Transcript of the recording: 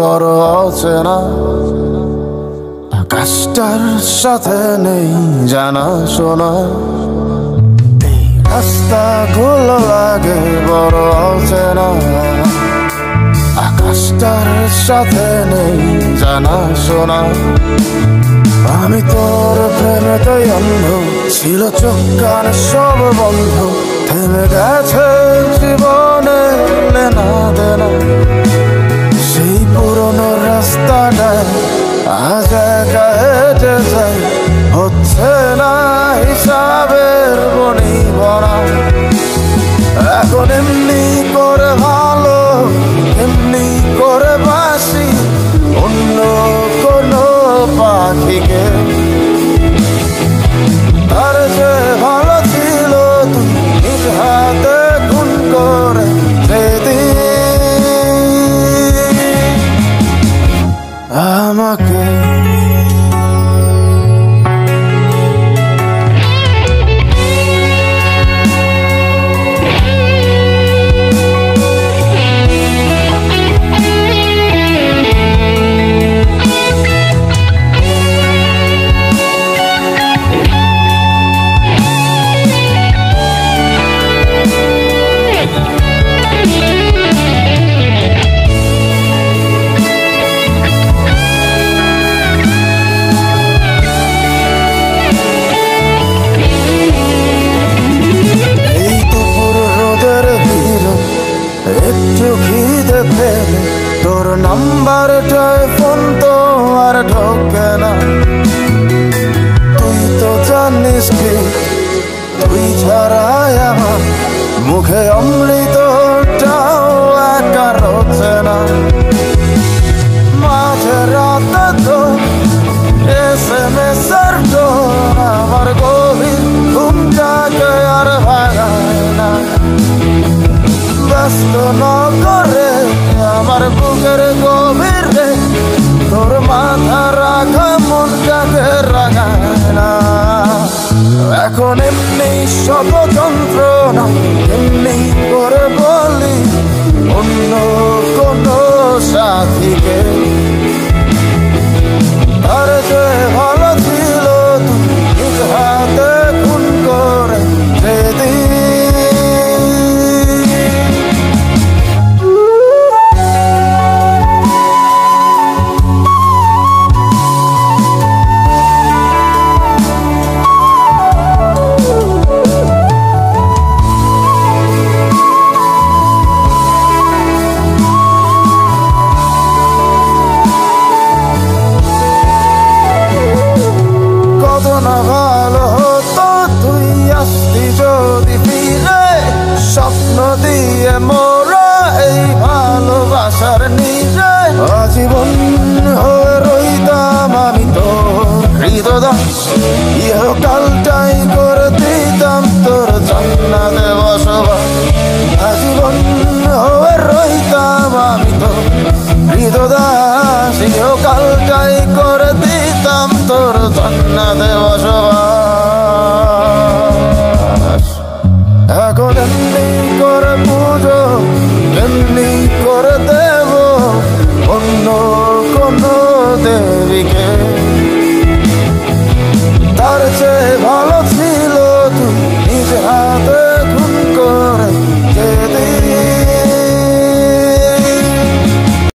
বড় অচেনা, আকাশটার সাথে নেই জানা শোনা। এই রাস্তাগুলো লাগে বড় অচেনা, আকাশটার সাথে নেই জানা শোনা। আমি তোর প্রেমেতেই অন্ধ, ছিল চোখ কান সব বন্ধ, থেমে গেছে জীবনে লেনা দেনা। সেই পুরনো রাস্তাটায় আজ একা হেঁটে যাই, হচ্ছে না হিসাবের বনিবনা। এখন এমনি করে ভালো, এমনি করে বাসি অন্য কোনো পাখিকে। তার যে ভালো ছিল তুই নিজ হাতে খুন করে যেদিন আমাকে। একটু খিদে পেলে তোর নাম্বারটায় ফোন তো আর ঢোকে না। তুই তো জানিস কি, তুই ছাড়াই আমার মুখে অমৃতটাও একা রোচে না। মাঝে রাতে তো SMS-এর টোন আমার গভীর ঘুমটাকে আর ভাঙায় না। ব্যস্ত না করে আমার বুকের গভীরে তোর মাথা রাখা মনটাকে রাঙায় না। এখন এমনি শত যন্ত্রণা, এমনি করে বলি অন্য কোনো সাথীকে। আর যে ভালো ছিল তুই নিজ হাতে খুন করে যেদিন। ভালো হতো তুই আসতি যদি ফিরে, স্বপ্ন দিয়ে মোরা এই ভালোবাসার নিজে। আজীবন হয়ে রইতাম আমি তো হৃদদাস, ইহকালটাই করে দিতাম তোর জান্নাতে বসবাস। আজীবন হয়ে রইতাম আমি তো হৃদদাস, ইহকালটাই করে দিতাম তোর জান্নাতে